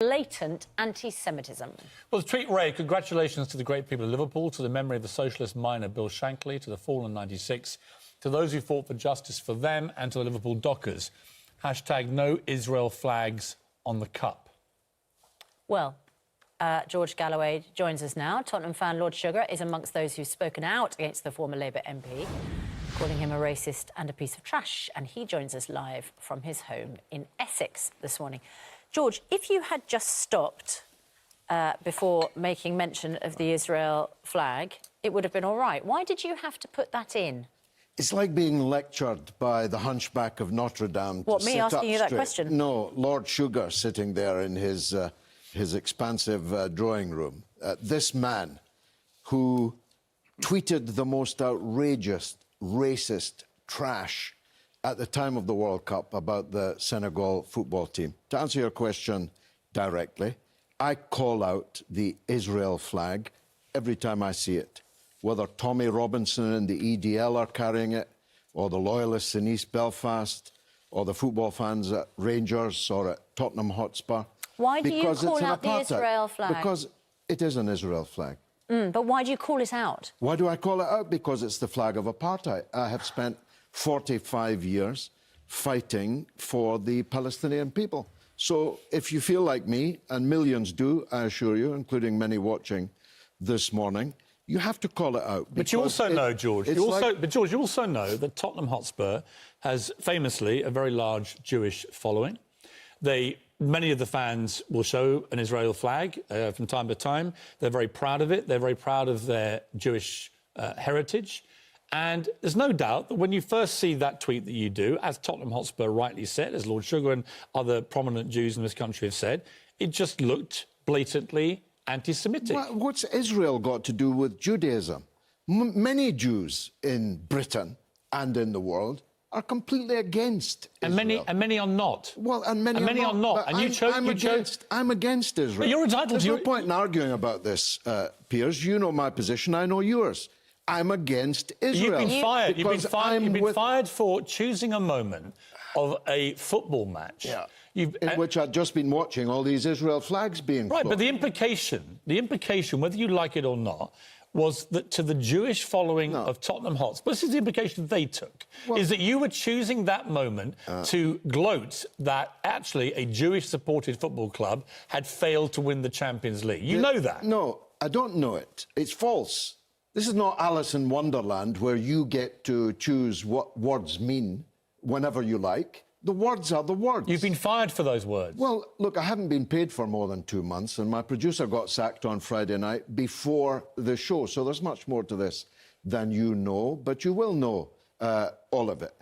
blatant anti-Semitism. Well, the tweet read, congratulations to the great people of Liverpool, to the memory of the socialist miner Bill Shankly, to the fallen 96, to those who fought for justice for them and to the Liverpool dockers. Hashtag no Israel flags on the cup. Well, George Galloway joins us now. Tottenham fan Lord Sugar is amongst those who've spoken out against the former Labour MP, calling him a racist and a piece of trash. And he joins us live from his home in Essex this morning. George, if you had just stopped before making mention of the Israel flag, it would have been all right. Why did you have to put that in? It's like being lectured by the hunchback of Notre Dame. What, me asking you that question? No, Lord Sugar sitting there in his expansive drawing room. This man who tweeted the most outrageous, racist trash at the time of the World Cup about the Senegal football team. To answer your question directly, I call out the Israel flag every time I see it. Whether Tommy Robinson and the EDL are carrying it, or the loyalists in East Belfast, or the football fans at Rangers or at Tottenham Hotspur. Why do you call out the Israel flag? Because it is an Israel flag. But why do you call it out? Why do I call it out? Because it's the flag of apartheid. I have spent 45 years fighting for the Palestinian people. So if you feel like me, and millions do, I assure you, including many watching this morning, you have to call it out. But you also know, George, you also know that Tottenham Hotspur has famously a very large Jewish following. Many of the fans will show an Israel flag from time to time. They're very proud of it. They're very proud of their Jewish heritage. And there's no doubt that when you first see that tweet that you do, as Tottenham Hotspur rightly said, as Lord Sugar and other prominent Jews in this country have said, it just looked blatantly anti-Semitic. What's Israel got to do with Judaism? Many Jews in Britain and in the world are completely against Israel. And many are not. Well, and many are not. And I'm against Israel. But you're entitled There's to... no point in arguing about this, Piers. You know my position, I know yours. I'm against Israel. You've been fired. You've been fired for choosing a moment of a football match. Yeah. In which I'd just been watching all these Israel flags being flown. Right, but the implication, whether you like it or not, was that to the Jewish following of Tottenham Hotspur, this is the implication they took, is that you were choosing that moment to gloat that actually a Jewish-supported football club had failed to win the Champions League. You know that? No, I don't know it. It's false. This is not Alice in Wonderland where you get to choose what words mean whenever you like. The words are the words. You've been fired for those words. Well, look, I haven't been paid for more than 2 months, and my producer got sacked on Friday night before the show, so there's much more to this than you know, but you will know all of it.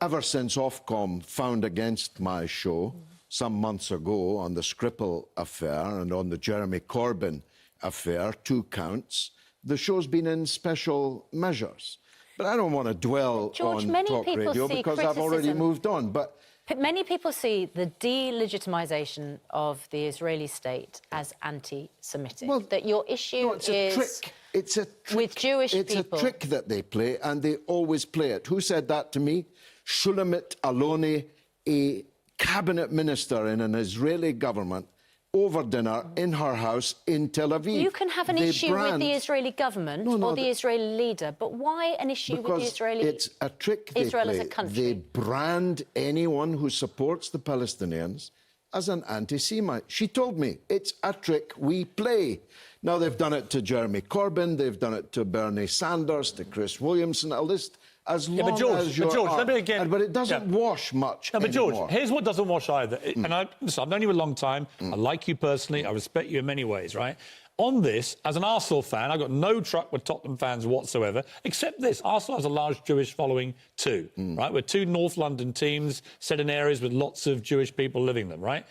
Ever since Ofcom found against my show some months ago on the Skripal affair and on the Jeremy Corbyn affair, 2 counts, the show's been in special measures. But I don't want to dwell on talk radio because I've already moved on. But many people see the delegitimisation of the Israeli state as anti-Semitic. Well, that your issue is it's a trick with Jewish people. It's a trick that they play, and they always play it. Who said that to me? Shulamit Aloni, a cabinet minister in an Israeli government, over dinner in her house in Tel Aviv. You can have an issue with the Israeli government or the Israeli leader, but why an issue with the Israeli... Because it's a trick they Israel play. As a country. They brand anyone who supports the Palestinians as an anti-Semite. She told me, it's a trick we play. Now, they've done it to Jeremy Corbyn, they've done it to Bernie Sanders, to Chris Williamson, a list as long as you're... Let me again... But it doesn't wash much anymore. George, here's what doesn't wash either. And listen, I've known you a long time. I like you personally. I respect you in many ways, right? On this, as an Arsenal fan, I've got no truck with Tottenham fans whatsoever, except this. Arsenal has a large Jewish following too, right? We're 2 North London teams set in areas with lots of Jewish people living them, right?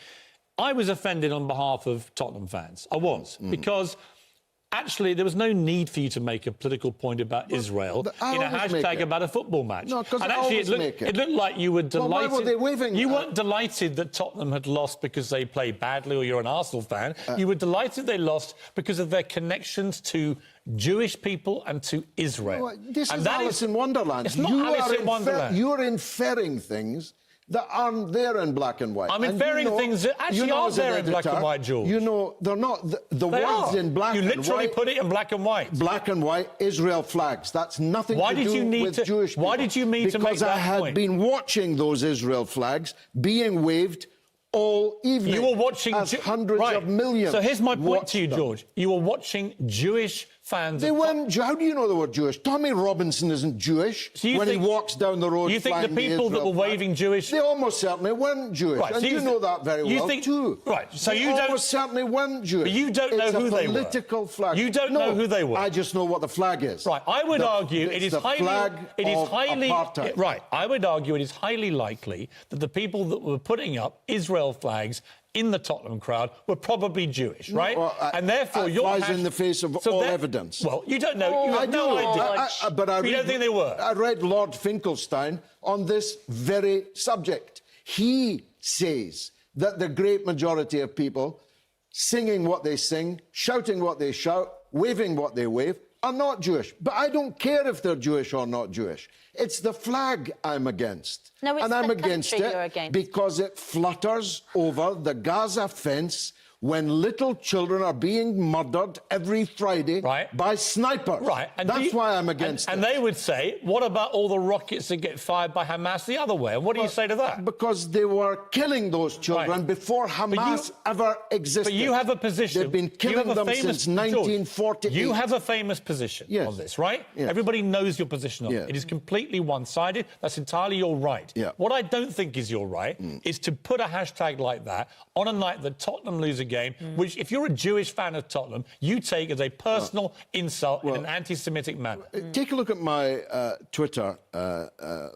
I was offended on behalf of Tottenham fans. I was, because... Actually, there was no need for you to make a political point about Israel in a hashtag about a football match. No, because it looked like you were delighted. Well, why were they waving? You weren't delighted that Tottenham had lost because they played badly or you're an Arsenal fan. You were delighted they lost because of their connections to Jewish people and to Israel. Well, this is Alice in Wonderland. It's not Alice in Wonderland. You're inferring things that aren't there in black and white. I'm And inferring things that actually are as an there in black and editor, white, George. You know, they're not. The They words are. in black and white... You literally put it in black and white. Black and white Israel flags. That's nothing Why to did do you need with to- Jewish people. why did you need to make Because I that had point? been watching those Israel flags being waved all evening. You were watching... as hundreds right. of millions. So here's my point to you, watched them. George. You were watching Jewish fans... They weren't. How do you know they were Jewish? Tommy Robinson isn't Jewish So you when think- he walks down the road. You think the flying people that Israel were flag. waving Jewish... They almost certainly weren't Jewish, Right, and so you know that very you well think- too. Right, so They you don't... almost certainly weren't Jewish. But you don't know It's who a they were. political flag. You don't No, know who they were. I just know what the flag is. Right, I would argue it it's is the highly... flag it is of highly... apartheid. Right, I would argue it is highly likely that the people that were putting up Israel flags in the Tottenham crowd were probably Jewish, right? Well, and therefore, that your flies in the face of all evidence. Well, you don't know. You I have do. no idea. But I You don't think they were? I read Lord Finkelstein on this very subject. He says that the great majority of people singing what they sing, shouting what they shout, waving what they wave, are not Jewish. But I don't care if they're Jewish or not Jewish. It's the flag I'm against. No, it's and I'm the against country it you're against. because it flutters over the Gaza fence when little children are being murdered every Friday Right. by snipers. Right. And That's why I'm against and it. they would say, what about all the rockets that get fired by Hamas the other way? And what do you say to that? Because they were killing those children Right. before Hamas ever existed. But you have a position. They've been you killing have a them famous, since 1948. George, you have a famous position Yes. on this, right? Yes. Everybody knows your position on Yes. it. It is completely one-sided. That's entirely your right. Yeah. What I don't think is your right is to put a hashtag like that on a night that Tottenham lose a game, which, if you're a Jewish fan of Tottenham, you take as a personal insult in an anti-Semitic manner. Take a look at my Twitter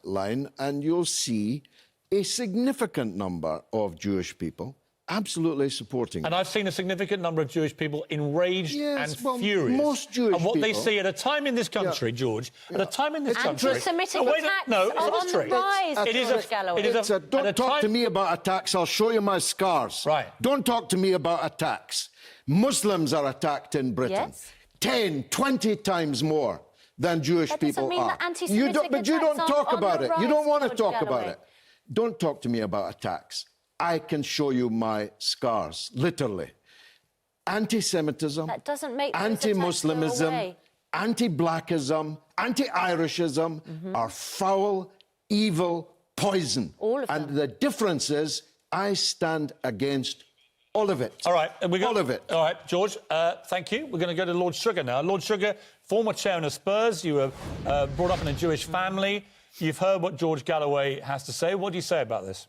line, and you'll see a significant number of Jewish people absolutely supporting And I've seen a significant number of Jewish people enraged Yes, and well, furious. most Jewish and what they people- see at a time in this country, George, at a time in this country... Anti-Semitic wait, attacks no, are it's on history. the rise, It is George a- Galloway. it is a- It's a, at don't a talk time- to me about attacks. I'll show you my scars. Right. Don't talk to me about attacks. Muslims are attacked in Britain. Yes. 10, 20 times more than Jewish That doesn't people mean are. that anti-Semitic But you don't attacks talk aren't about on it. the You don't rise, want to George talk about Galloway. it. Don't talk to me about attacks. I can show you my scars, literally. Anti-Semitism, That doesn't make those attacks go anti-Muslimism, away. anti-Blackism, anti-Irishism are foul, evil poison. All of and them. the difference is I stand against all of it. All right. And all of it. All right, George, thank you. We're going to go to Lord Sugar now. Lord Sugar, former chairman of Spurs. You were brought up in a Jewish family. You've heard what George Galloway has to say. What do you say about this?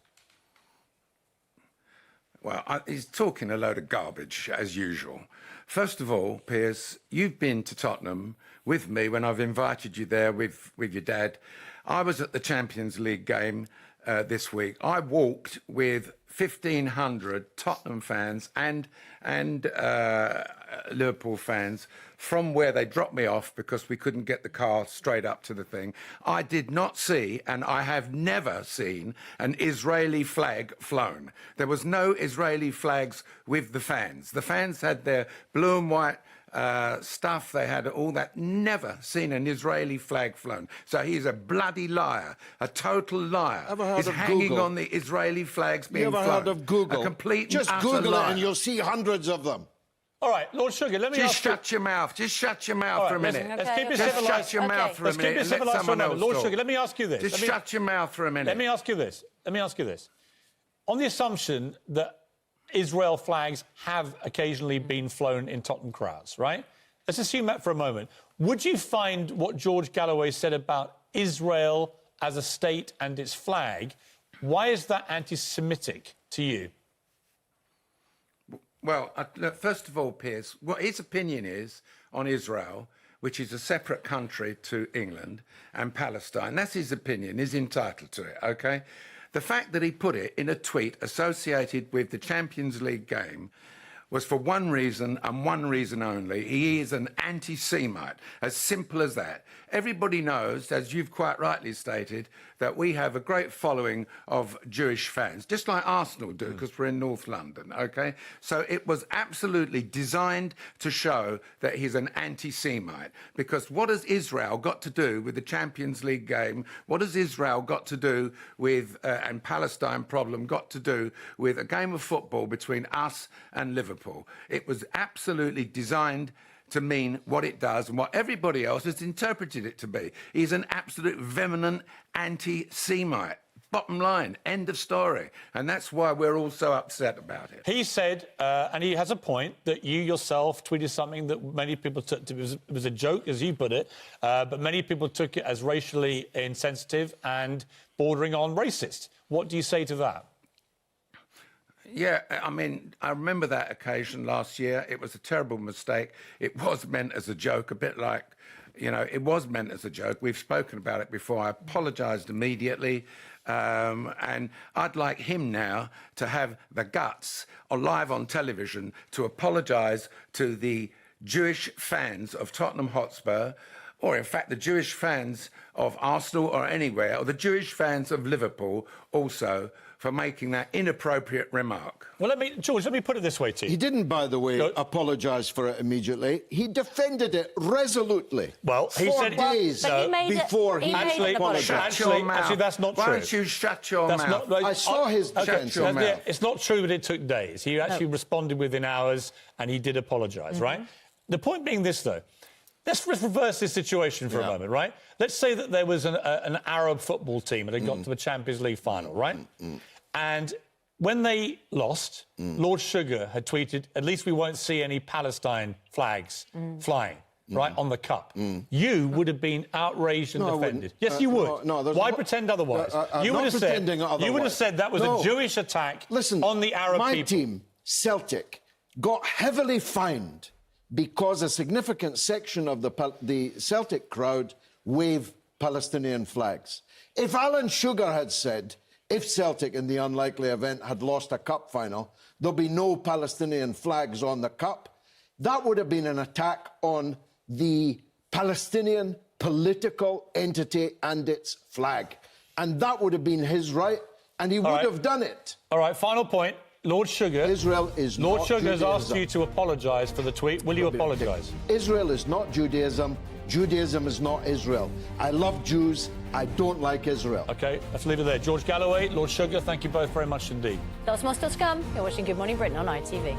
Well, he's talking a load of garbage, as usual. First of all, Piers, you've been to Tottenham with me when I've invited you there with your dad. I was at the Champions League game this week. I walked with 1,500 Tottenham fans and Liverpool fans from where they dropped me off because we couldn't get the car straight up to the thing. I did not see, and I have never seen, an Israeli flag flown. There was no Israeli flags with the fans. The fans had their blue and white stuff, they had all that. Never seen an Israeli flag flown. So he's a bloody liar, a total liar. Ever heard He's of hanging Google? on the Israeli flags being You ever flown. heard of Google? A complete Just and utter Google liar. it and you'll see hundreds of them. All right, Lord Sugar, let me Just ask you... shut your mouth. Just shut your mouth All for a right, minute. let's keep it Okay. Just civilised. shut your mouth for a Let's keep minute it and let civilised for a someone moment. else Lord talk. Sugar, let me ask you this. Just shut your mouth for a minute. Let me ask you this. Let me ask you this. On the assumption that Israel flags have occasionally been flown in Tottenham crowds, right? Let's assume that for a moment. Would you find what George Galloway said about Israel as a state and its flag, why is that anti-Semitic to you? Well, look, first of all, Piers, what his opinion is on Israel, which is a separate country to England and Palestine, that's his opinion. He's entitled to it, OK? The fact that he put it in a tweet associated with the Champions League game was for one reason and one reason only. He is an anti-Semite, as simple as that. Everybody knows, as you've quite rightly stated, that we have a great following of Jewish fans, just like Arsenal do, because we're in North London, OK? So it was absolutely designed to show that he's an anti-Semite, because what has Israel got to do with the Champions League game? What has Israel got to do with, and Palestine problem got to do with a game of football between us and Liverpool? It was absolutely designed to mean what it does and what everybody else has interpreted it to be. He's an absolute vehement anti-Semite. Bottom line, end of story. And that's why we're all so upset about it. He said, and he has a point, that you yourself tweeted something that many people took to, it was a joke, as you put it, but many people took it as racially insensitive and bordering on racist. What do you say to that? Yeah, I mean, I remember that occasion last year. It was a terrible mistake. It was meant as a joke, a bit like, you know, it was meant as a joke. We've spoken about it before. I apologised immediately. And I'd like him now to have the guts, or live on television, to apologise to the Jewish fans of Tottenham Hotspur, or in fact the Jewish fans of Arsenal or anywhere, or the Jewish fans of Liverpool also, for making that inappropriate remark. Well, George, let me put it this way to you. He didn't, by the way, apologise for it immediately. He defended it resolutely. Well, he said days before he apologised. Actually, that's not true. Why don't you shut your mouth? Not, I saw his defence. Shut your mouth. It's not true that it took days. He actually responded within hours, and he did apologise, right? The point being this, though. Let's reverse this situation for a moment, right? Let's say that there was an Arab football team that had got to the Champions League final, right? And when they lost, Lord Sugar had tweeted, at least we won't see any Palestine flags flying, right, on the cup. You would have been outraged and defended. Yes, you would. Why pretend otherwise? You would have said that was a Jewish attack on the Arab people. My team, Celtic, got heavily fined because a significant section of the Celtic crowd wave Palestinian flags. If Alan Sugar had said, if Celtic, in the unlikely event, had lost a cup final, there'll be no Palestinian flags on the cup, that would have been an attack on the Palestinian political entity and its flag. And that would have been his right, and he would have done it. All right, final point. Lord Sugar. Israel is Lord not Sugar has Judaism. asked you to apologise for the tweet. Will you apologise? Israel is not Judaism. Judaism is not Israel. I love Jews. I don't like Israel. OK, let's leave it there. George Galloway, Lord Sugar, thank you both very much indeed. Lots more still to come. You're watching Good Morning Britain on ITV.